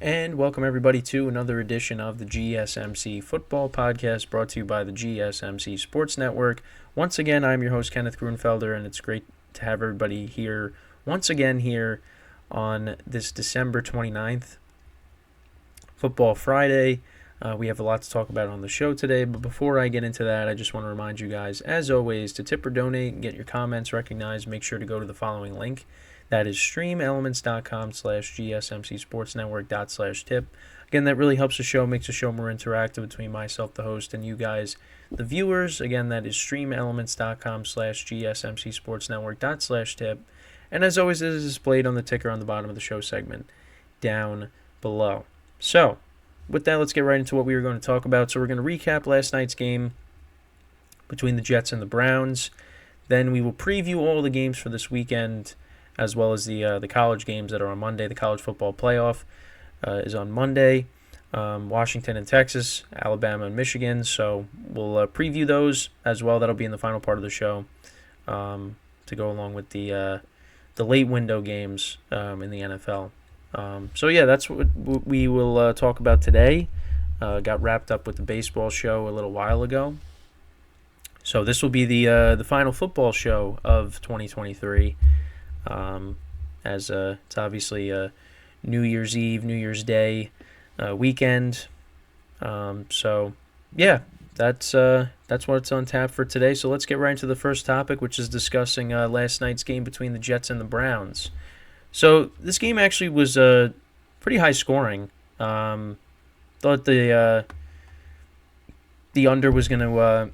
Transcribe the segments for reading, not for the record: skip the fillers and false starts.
And welcome everybody to another edition of the GSMC Football Podcast brought to you by the GSMC Sports Network. Once again, I'm your host, Kenneth Grunfelder, and it's great to have everybody here once again here on this December 29th, Football Friday. We have a lot to talk about on the show today, but before I get into that, I just want to remind you guys, as always, to tip or donate and get your comments recognized. Make sure to go to the following link. That is streamelements.com/gsmcsportsnetwork./tip. Again, that really helps the show, makes the show more interactive between myself, the host, and you guys, the viewers. Again, that is streamelements.com/gsmcsportsnetwork./tip. And as always, it is displayed on the ticker on the bottom of the show segment down below. So, with that, let's get right into what we were going to talk about. So we're going to recap last night's game between the Jets and the Browns. Then we will preview all the games for this weekend, as well as the college games that are on Monday. The college football playoff is on Monday. Washington and Texas, Alabama and Michigan. So we'll preview those as well. That'll be in the final part of the show to go along with the late window games in the NFL. So yeah, that's what we will talk about today. Got wrapped up with the baseball show a little while ago. So this will be the final football show of 2023. As it's obviously New Year's Eve, New Year's Day weekend. So yeah, that's what's on tap for today. So let's get right into the first topic, which is discussing last night's game between the Jets and the Browns. So this game actually was pretty high scoring. Thought the under was going to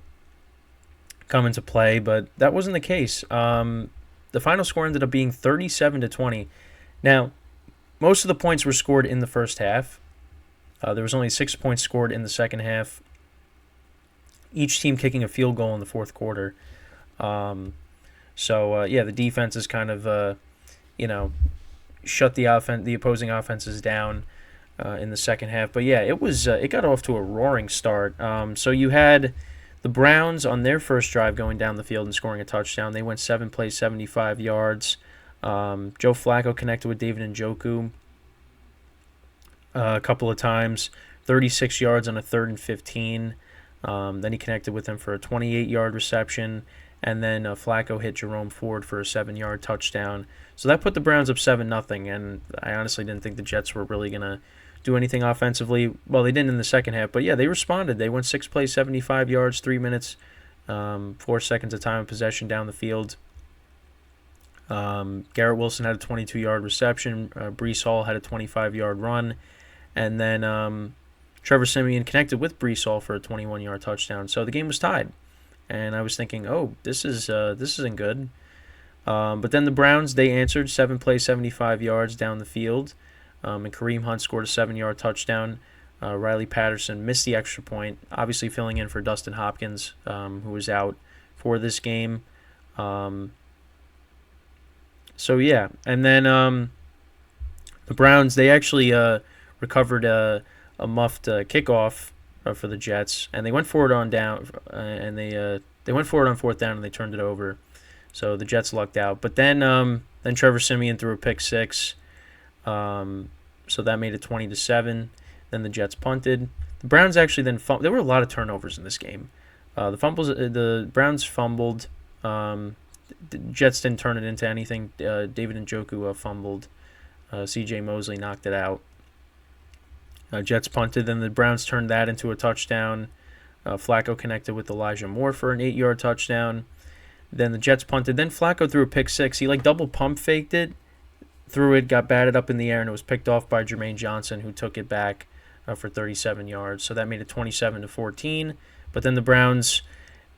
come into play, but that wasn't the case. The final score ended up being 37-20. Now, most of the points were scored in the first half. There was only 6 points scored in the second half, each team kicking a field goal in the fourth quarter. The defenses kind of, shut the opposing offenses down in the second half. But yeah, it got off to a roaring start. So you had the Browns on their first drive going down the field and scoring a touchdown. They went 7 plays, 75 yards. Joe Flacco connected with David Njoku a couple of times, 36 yards on a 3rd and 15. Then he connected with him for a 28-yard reception. And then Flacco hit Jerome Ford for a 7-yard touchdown. So that put the Browns up 7-0. And I honestly didn't think the Jets were really going to do anything offensively. Well, they didn't in the second half, but yeah, they responded. They went 6 plays, 75 yards, 3 minutes, 4 seconds of time of possession down the field. Garrett Wilson had a 22-yard reception. Breece Hall had a 25-yard run. And then Trevor Siemian connected with Breece Hall for a 21-yard touchdown. So the game was tied. And I was thinking, this isn't good. But then the Browns, they answered 7 plays, 75 yards down the field. And Kareem Hunt scored a 7-yard touchdown. Riley Patterson missed the extra point, obviously filling in for Dustin Hopkins, who was out for this game. And then the Browns, they actually recovered a muffed kickoff for the Jets, and they went for it on down, and they went for it on 4th down, and they turned it over. So the Jets lucked out. But then Trevor Siemian threw a pick six. So that made it 20-7. Then the Jets punted. The Browns actually then there were a lot of turnovers in this game. The Browns fumbled. The Jets didn't turn it into anything. David Njoku fumbled. C.J. Mosley knocked it out. Jets punted. Then the Browns turned that into a touchdown. Flacco connected with Elijah Moore for an 8-yard touchdown. Then the Jets punted. Then Flacco threw a pick six. He double pump faked it. Threw it, got batted up in the air, and it was picked off by Jermaine Johnson, who took it back for 37 yards. So that made it 27-14. But then the Browns,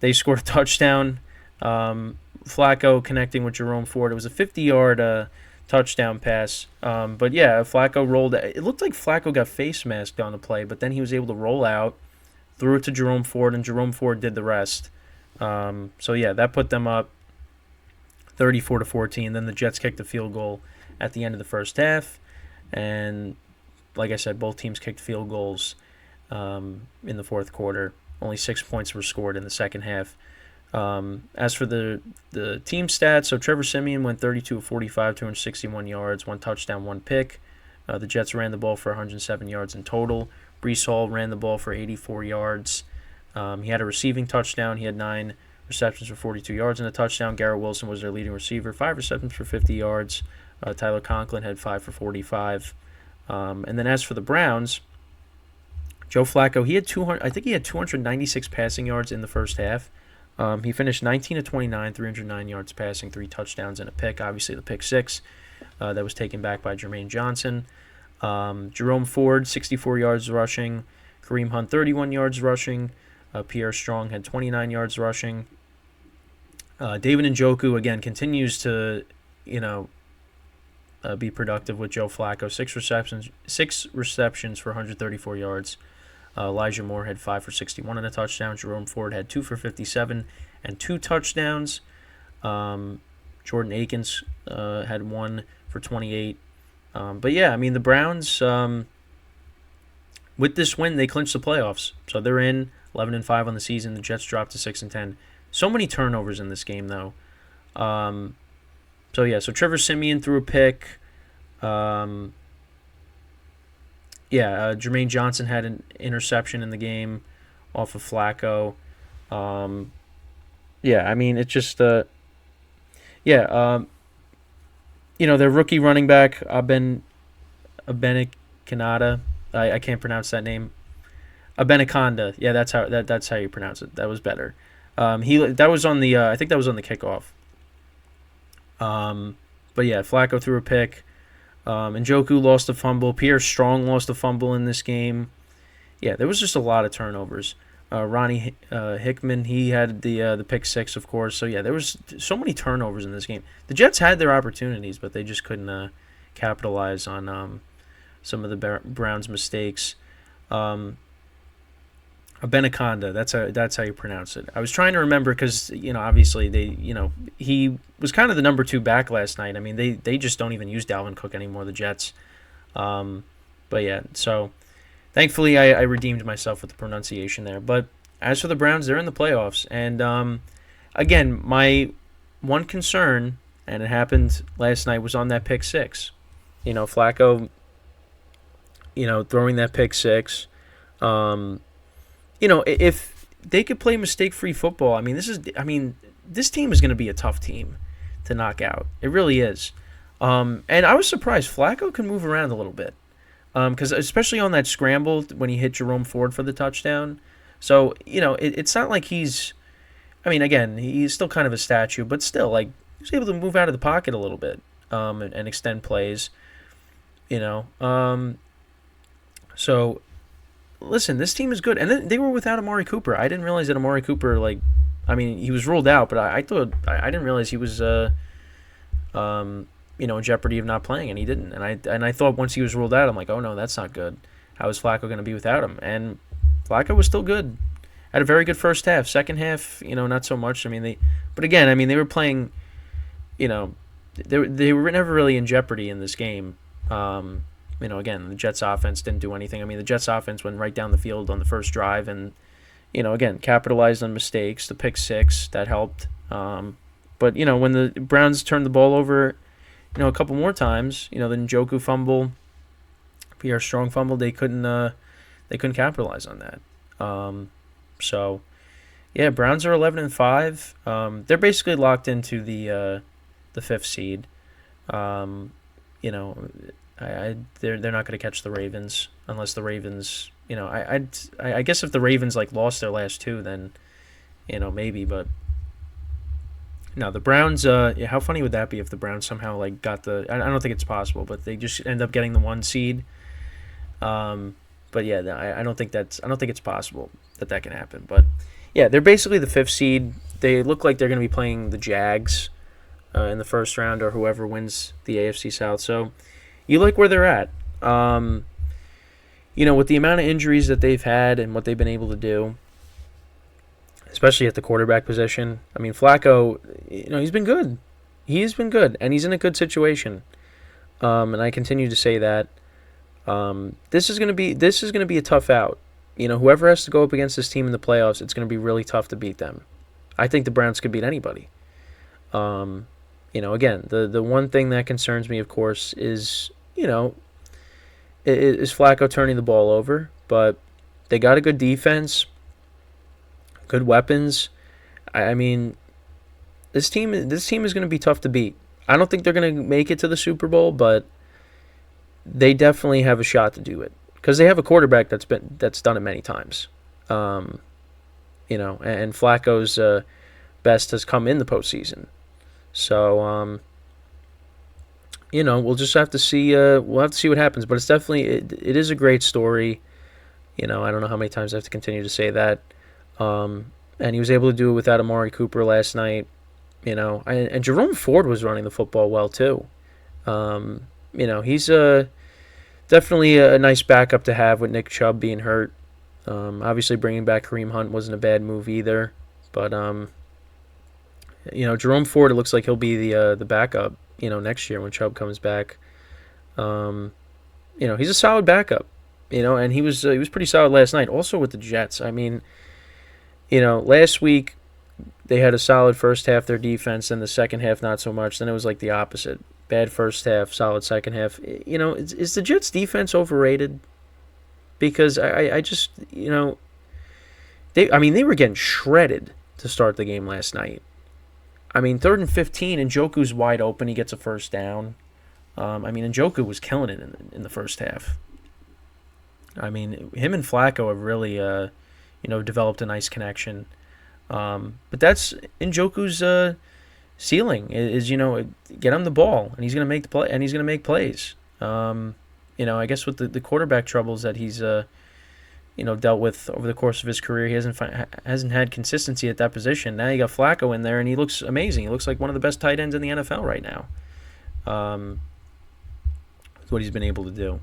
they scored a touchdown. Flacco connecting with Jerome Ford. It was a 50-yard touchdown pass. But yeah, Flacco rolled. It looked like Flacco got face masked on the play, but then he was able to roll out, threw it to Jerome Ford, and Jerome Ford did the rest. So yeah, that put them up 34-14. Then the Jets kicked the field goal at the end of the first half, and like I said, both teams kicked field goals in the fourth quarter. Only 6 points were scored in the second half. As for the team stats, so Trevor Siemian went 32 of 45, 261 yards, 1 touchdown, 1 pick. The Jets ran the ball for 107 yards in total. Breece Hall ran the ball for 84 yards. He had a receiving touchdown. He had 9 receptions for 42 yards and a touchdown. Garrett Wilson was their leading receiver, 5 receptions for 50 yards. Tyler Conklin had 5 for 45. And then as for the Browns, Joe Flacco, he had 296 passing yards in the first half. He finished 19 of 29, 309 yards passing, 3 touchdowns and a pick. Obviously, the pick 6 that was taken back by Jermaine Johnson. Jerome Ford, 64 yards rushing. Kareem Hunt, 31 yards rushing. Pierre Strong had 29 yards rushing. David Njoku, again, continues to, be productive with Joe Flacco. 6 receptions for 134 yards. Elijah Moore had 5 for 61 and a touchdown. Jerome Ford had 2 for 57 and 2 touchdowns. Jordan Akins had 1 for 28. But yeah, I mean, the Browns, with this win, they clinched the playoffs. So they're in 11-5 on the season. The Jets dropped to 6-10. So many turnovers in this game, though. So Trevor Siemian threw a pick. Jermaine Johnson had an interception in the game off of Flacco. I mean, it's just their rookie running back, Abenaconda. I can't pronounce that name. Abenaconda. Yeah, that's how you pronounce it. That was better. I think that was on the kickoff. Flacco threw a pick. Njoku lost a fumble. Pierre Strong lost a fumble in this game. Yeah, there was just a lot of turnovers. Ronnie Hickman, he had the pick 6, of course. So yeah, there was so many turnovers in this game. The Jets had their opportunities, but they just couldn't capitalize on some of the Browns' mistakes. Abenaconda, that's how you pronounce it. I was trying to remember because obviously he was kind of the number 2 back last night. I mean they just don't even use Dalvin Cook anymore, the Jets. So thankfully I redeemed myself with the pronunciation there. But as for the Browns, they're in the playoffs, and again, my one concern, and it happened last night, was on that pick 6. Flacco, throwing that pick 6. If they could play mistake-free football, this team is going to be a tough team to knock out. It really is. And I was surprised Flacco can move around a little bit, because especially on that scramble when he hit Jerome Ford for the touchdown. So it's not like he's. Again, he's still kind of a statue, but still, like, he was able to move out of the pocket a little bit, and extend plays. So. Listen, this team is good, and then they were without Amari Cooper. I didn't realize that Amari Cooper, he was ruled out, but I thought I didn't realize he was, in jeopardy of not playing, and he didn't. And I thought once he was ruled out, I'm like, oh no, that's not good. How is Flacco going to be without him? And Flacco was still good. Had a very good first half. Second half, not so much. They were playing. They were never really in jeopardy in this game. Again, the Jets offense didn't do anything. The Jets offense went right down the field on the first drive and, again, capitalized on mistakes. The pick 6, that helped. But, when the Browns turned the ball over, a couple more times, the Njoku fumble, Pierre Strong fumble, they couldn't capitalize on that. Browns are 11-5. They're basically locked into the 5th seed. They're not going to catch the Ravens unless the Ravens, I guess if the Ravens lost their last 2, then, maybe, but no, the Browns, how funny would that be if the Browns somehow got I don't think it's possible, but they just end up getting the 1 seed. But yeah, I don't think it's possible that can happen. But yeah, they're basically the 5th seed. They look like they're going to be playing the Jags in the first round, or whoever wins the AFC South. So you like where they're at. With the amount of injuries that they've had and what they've been able to do, especially at the quarterback position. Flacco, he's been good. He's been good, and he's in a good situation. And I continue to say that. This is going to be a tough out. Whoever has to go up against this team in the playoffs, it's going to be really tough to beat them. I think the Browns could beat anybody. Again, the one thing that concerns me, of course, is, is Flacco turning the ball over, but they got a good defense, good weapons. I mean, this team is going to be tough to beat. I don't think they're going to make it to the Super Bowl, but they definitely have a shot to do it because they have a quarterback that's done it many times. Um, and Flacco's best has come in the postseason. So we'll just have to see. We'll have to see what happens. But it's definitely it is a great story. I don't know how many times I have to continue to say that. And he was able to do it without Amari Cooper last night. And Jerome Ford was running the football well too. He's definitely a nice backup to have with Nick Chubb being hurt. Obviously, bringing back Kareem Hunt wasn't a bad move either. But Jerome Ford, it looks like he'll be the backup. Next year when Chubb comes back. He's a solid backup. And he was pretty solid last night. Also with the Jets. I mean, last week they had a solid first half, their defense, and the second half not so much. Then it was like the opposite. Bad first half, solid second half. Is the Jets defense overrated? Because I just, they were getting shredded to start the game last night. I mean, 3rd and 15, and Njoku's wide open. He gets a first down. Njoku was killing it in the first half. I mean, him and Flacco have really, developed a nice connection. But that's Njoku's ceiling is get him the ball, and he's gonna make the play, and he's gonna make plays. I guess with the quarterback troubles that he's dealt with over the course of his career, he hasn't had consistency at that position. Now you got Flacco in there, and he looks amazing. He looks like one of the best tight ends in the NFL right now. With what he's been able to do.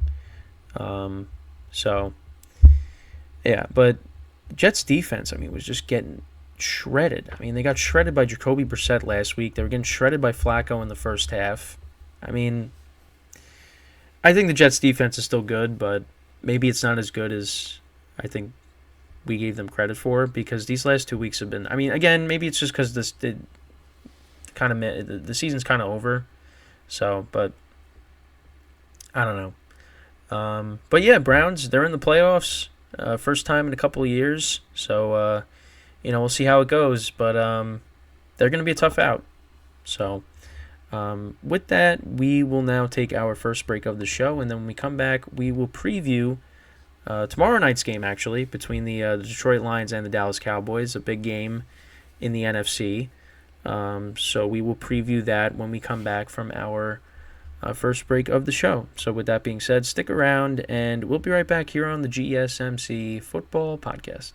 But Jets defense, was just getting shredded. They got shredded by Jacoby Brissett last week. They were getting shredded by Flacco in the first half. I think the Jets defense is still good, but maybe it's not as good as I think we gave them credit for, because these last 2 weeks have been. Again, maybe it's just because the season's kind of over. So, but I don't know. But yeah, Browns, they're in the playoffs. First time in a couple of years. So, we'll see how it goes. But they're going to be a tough out. So, with that, we will now take our first break of the show. And then when we come back, we will preview tomorrow night's game, actually, between the Detroit Lions and the Dallas Cowboys. A big game in the NFC. So we will preview that when we come back from our first break of the show. So with that being said, stick around, and we'll be right back here on the GSMC Football Podcast.